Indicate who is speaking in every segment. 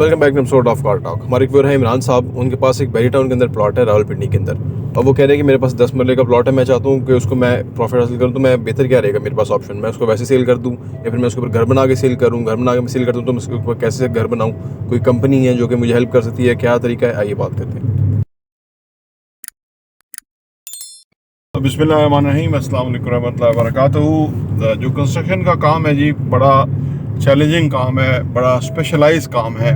Speaker 1: Welcome back to episode of car talk. हमारे एक viewer है इमरान साहब, उनके पास एक बैरी टाउन के अंदर प्लॉट है रावलपिंडी के अंदर। अब वो कह रहे हैं कि मेरे पास 10 मरले का प्लॉट है, मैं चाहता हूँ कि उसको मैं प्रॉफिट हासिल करूँ, तो मैं बेहतर क्या रहेगा मेरे पास ऑप्शन? मैं उसको वैसे सेल कर दूँ या फिर मैं उसके ऊपर घर बना के सेल करूँ? घर बना के सेल कर दूँ तो मैं उसके ऊपर कैसे घर बनाऊँ? कोई कंपनी है जो कि मुझे हेल्प कर सकती है? क्या तरीका है, आइए बात करते हैं।
Speaker 2: बिस्मिल्लाहिर्रहमानिर्रहीम, अस्सलाम वालेकुम रहमतुल्लाहि व बरकातहू। जो कंस्ट्रक्शन का काम है जी, बड़ा चैलेंजिंग काम है, बड़ा स्पेशलाइज काम है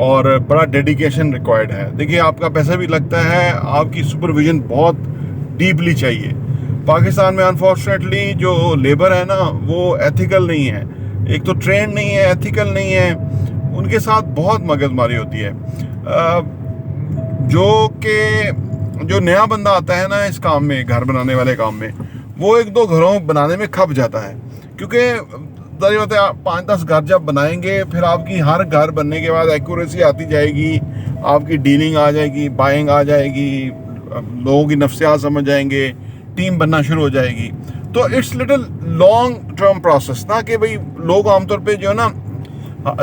Speaker 2: और बड़ा डेडिकेशन रिक्वायर्ड है। देखिए, आपका पैसा भी लगता है, आपकी सुपरविजन बहुत डीपली चाहिए। पाकिस्तान में अनफॉर्चुनेटली जो लेबर है ना, वो एथिकल नहीं है। एक तो ट्रेंड नहीं है, एथिकल नहीं है, उनके साथ बहुत मगजमारी होती है। जो नया बंदा आता है ना इस काम में, घर बनाने वाले काम में, वो एक दो घरों बनाने में खप जाता है। क्योंकि जाहिर बात है, आप 5-10 घर जब बनाएंगे, फिर आपकी हर घर बनने के बाद एक्यूरेसी आती जाएगी, आपकी डीलिंग आ जाएगी, बाइंग आ जाएगी, लोगों की नफ्सियात समझ जाएंगे, टीम बनना शुरू हो जाएगी। तो it's little long term process ना, कि भाई लोग आमतौर पे जो है ना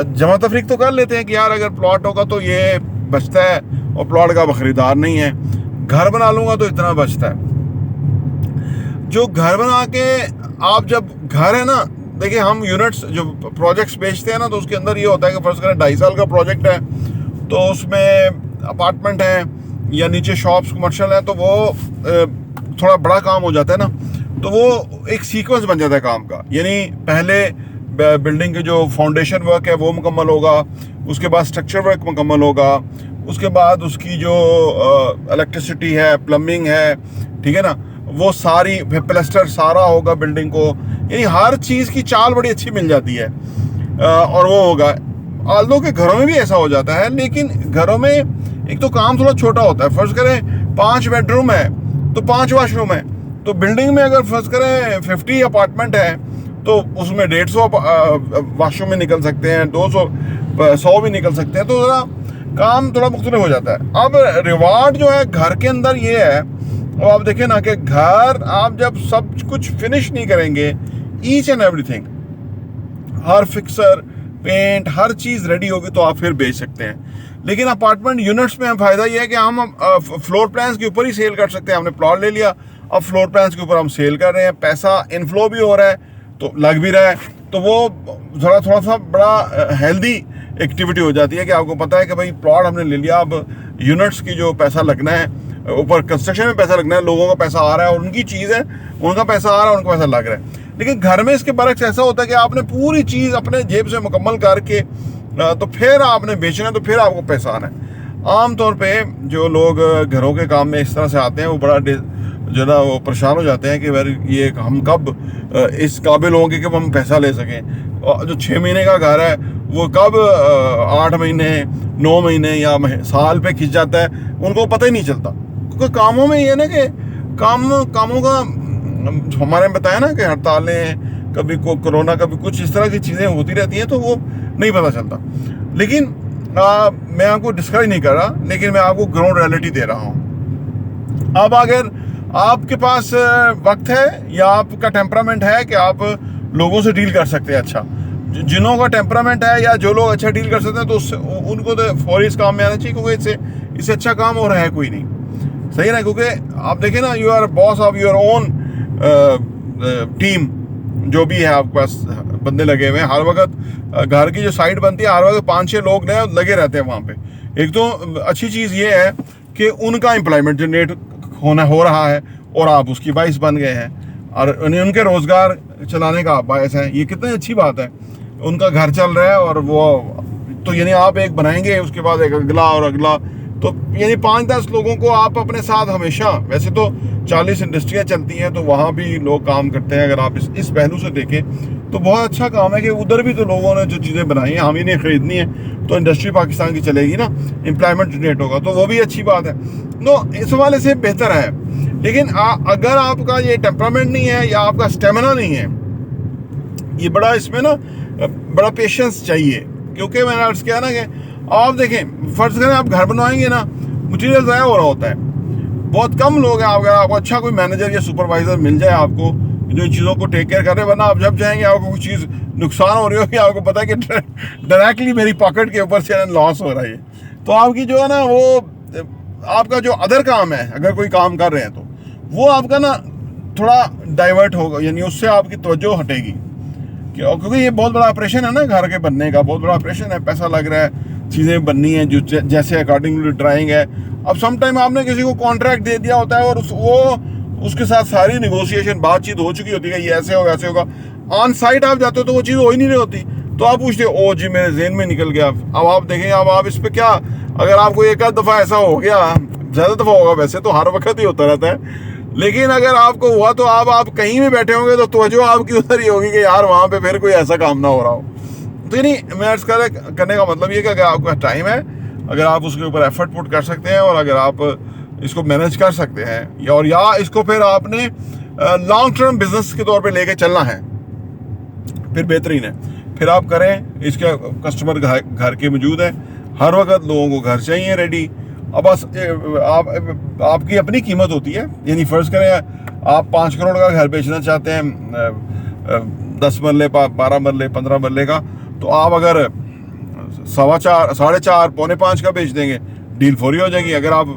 Speaker 2: जमा तफरीक तो कर लेते हैं कि यार अगर प्लॉट होगा तो ये बचता है और प्लॉट का खरीदार नहीं है, घर बना लूंगा तो इतना बचता है। जो घर बना के आप जब घर है ना, देखिए हम यूनिट्स जो प्रोजेक्ट्स बेचते हैं ना, तो उसके अंदर ये होता है कि फर्ज करें 2.5 साल का प्रोजेक्ट है, तो उसमें अपार्टमेंट है या नीचे शॉप्स कमर्शियल है, तो वो थोड़ा बड़ा काम हो जाता है ना, तो वो एक सीक्वेंस बन जाता है काम का। यानी पहले बिल्डिंग के जो फाउंडेशन वर्क है वो मुकम्मल होगा, उसके बाद स्ट्रक्चर वर्क मुकम्मल होगा, उसके बाद उसकी जो इलेक्ट्रिसिटी है, प्लम्बिंग है, ठीक है ना, वो सारी प्लास्टर सारा होगा बिल्डिंग को। यानी हर चीज़ की चाल बड़ी अच्छी मिल जाती है और वो होगा। आल्दो के घरों में भी ऐसा हो जाता है, लेकिन घरों में एक तो काम थोड़ा छोटा होता है। फर्ज करें 5 बेडरूम है तो 5 वाशरूम है, तो बिल्डिंग में अगर फर्ज करें 50 अपार्टमेंट है तो उसमें 150 वाशरूम में निकल सकते हैं, 100 भी निकल सकते हैं, तो ज़रा काम थोड़ा मुख्तलिफ हो जाता है। अब रिवार्ड जो है घर के अंदर ये है, अब आप देखें ना कि घर आप जब सब कुछ फिनिश नहीं करेंगे, ईच एंड एवरीथिंग, हर फिक्सर, पेंट, हर चीज़ रेडी होगी तो आप फिर बेच सकते हैं। लेकिन अपार्टमेंट यूनिट्स में फ़ायदा ये है कि हम फ्लोर प्लान्स के ऊपर ही सेल कर सकते हैं। हमने प्लॉट ले लिया, अब फ्लोर प्लान्स के ऊपर हम सेल कर रहे हैं, पैसा इनफ्लो भी हो रहा है, तो लग भी रहा है, तो वो थोड़ा सा बड़ा हेल्दी एक्टिविटी हो जाती है कि आपको पता है कि भाई प्लॉट हमने ले लिया, अब यूनिट्स की जो पैसा लगना है, ऊपर कंस्ट्रक्शन में पैसा लगना है, लोगों का पैसा आ रहा है और उनकी चीज़ है, उनका पैसा आ रहा है, उनका पैसा लग रहा है। लेकिन घर में इसके बरक्स ऐसा होता है कि आपने पूरी चीज़ अपने जेब से मुकम्मल करके तो फिर आपने बेचना है, तो फिर आपको पैसा आना है। आमतौर पे जो लोग घरों के काम में इस तरह से आते हैं, वो बड़ा जो ना वो परेशान हो जाते हैं कि भाई ये हम कब इस काबिल होंगे कि हम पैसा ले सकें। और जो 6 महीने का घर है वो कब 8 महीने, 9 महीने या साल पे खिंच जाता है, उनको पता ही नहीं चलता। क्योंकि कामों में ये ना कि कामों का हमारे में बताया ना कि हड़तालें, कभी कोरोना, कभी कुछ इस तरह की चीज़ें होती रहती हैं, तो वो नहीं पता चलता। लेकिन मैं आपको डिस्करेज नहीं कर रहा, लेकिन मैं आपको ग्राउंड रियलिटी दे रहा हूँ। अब अगर आपके पास वक्त है या आपका टेम्परामेंट है कि आप लोगों से डील कर सकते हैं, अच्छा जिनों का टेम्परामेंट है या जो लोग अच्छा डील कर सकते हैं, तो उनको तो फौरी इस काम में आना चाहिए, क्योंकि इससे अच्छा काम और है कोई नहीं। सही ना? क्योंकि आप देखें ना, you are boss of your own team. जो भी है आपके पास बंदे लगे हुए हैं, हर वक्त घर की जो साइड बनती है, हर वक्त 5-6 लोग लगे रहते हैं वहाँ पे। एक तो अच्छी चीज़ ये है कि उनका एम्प्लॉयमेंट जनरेट हो रहा है और आप उसकी बाइस बन गए हैं और उनके रोज़गार चलाने का बायस है। ये कितनी अच्छी बात है, उनका घर चल रहा है और वो तो यानी आप एक बनाएंगे, उसके बाद एक अगला और अगला, तो यानी 5-10 लोगों को आप अपने साथ हमेशा। वैसे तो 40 इंडस्ट्रियाँ चलती हैं, तो वहाँ भी लोग काम करते हैं। अगर आप इस पहलू से देखें तो बहुत अच्छा काम है कि उधर भी तो लोगों ने जो चीज़ें बनाई हैं, हम ही नहीं खरीदनी है, तो इंडस्ट्री पाकिस्तान की चलेगी ना, एम्प्लॉयमेंट जनरेट होगा, तो वो भी अच्छी बात है। तो इस वाले से बेहतर है। लेकिन अगर आपका ये टेम्परामेंट नहीं है या आपका स्टेमिना नहीं है, ये बड़ा इसमें ना बड़ा पेशेंस चाहिए। क्योंकि मैंने अर्ज़ किया ना कि आप देखें, फर्ज करें आप घर बनवाएंगे ना, मटीरियल ज़ाया हो रहा होता है, बहुत कम लोग हैं। अगर आपको अच्छा कोई मैनेजर या सुपरवाइज़र मिल जाए आपको जो इन चीज़ों को टेक केयर कर रहे हैं, वरना आप जब जाएंगे आपको कुछ चीज़ नुकसान हो रही होगी, आपको पता है कि डायरेक्टली मेरी पॉकेट के ऊपर से लॉस हो रहा है, तो आपकी जो है ना वो आपका जो अदर काम है, अगर कोई काम कर रहे हैं तो वो आपका ना थोड़ा डाइवर्ट होगा, यानी उससे आपकी तवज्जो हटेगी, क्योंकि ये बहुत बड़ा ऑपरेशन है ना, घर के बनने का बहुत बड़ा ऑपरेशन है, पैसा लग रहा है, चीज़ें बननी है जो जैसे अकॉर्डिंग ड्राइंग है। अब सम टाइम आपने किसी को कॉन्ट्रैक्ट दे दिया होता है और उसके साथ सारी निगोशिएशन बातचीत हो चुकी होती है, ये ऐसे होगा ऐसे होगा, ऑन साइट आप जाते हो तो वो चीज़ हो ही नहीं रही होती, तो आप पूछते हो ओ जी मेरे जेहन में निकल गया। अब आप देखें, अब आप इस पर क्या, अगर आपको एक आध दफ़ा ऐसा हो गया, ज़्यादा दफ़ा होगा वैसे तो हर वक्त ही होता रहता है, लेकिन अगर आपको हुआ तो आप कहीं भी बैठे होंगे तो तवज्जो आपकी उधर ही होगी कि यार वहाँ पे फिर कोई ऐसा काम ना हो रहा हो। तो यानी मैं करने का मतलब ये कि अगर आपका टाइम है, अगर आप उसके ऊपर एफर्ट पुट कर सकते हैं और अगर आप इसको मैनेज कर सकते हैं या इसको फिर आपने लॉन्ग टर्म बिजनेस के तौर पे लेके चलना है, फिर बेहतरीन है, फिर आप करें। इसके कस्टमर घर के मौजूद है, हर वक्त लोगों को घर चाहिए रेडी। अब बस आपकी अपनी कीमत होती है, यानी फ़र्ज़ करें आप 5 करोड़ का घर बेचना चाहते हैं, 10 मरले 12 मरले 15 मरले का, तो आप अगर 4.25 4.5 पौने 5 का बेच देंगे, डील फौरी हो जाएगी। अगर आप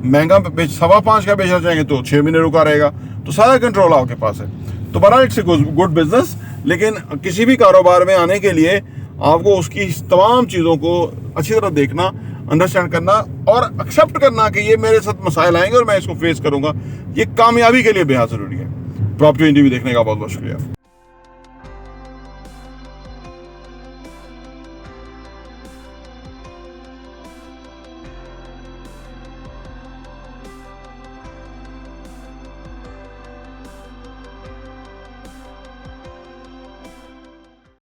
Speaker 2: महंगा 5.25 का बेचना चाहेंगे तो 6 महीने रुका रहेगा, तो सारा कंट्रोल आपके पास है। तो बहरहाल इट्स ए गुड बिजनेस, लेकिन किसी भी कारोबार में आने के लिए आपको उसकी तमाम चीज़ों को अच्छी तरह देखना, अंडरस्टैंड करना और एक्सेप्ट करना कि ये मेरे साथ मसाइल आएंगे और मैं इसको फेस करूंगा, ये कामयाबी के लिए बेहद ज़रूरी है। प्रॉपर्टी इंटरव्यू देखने का बहुत बहुत शुक्रिया।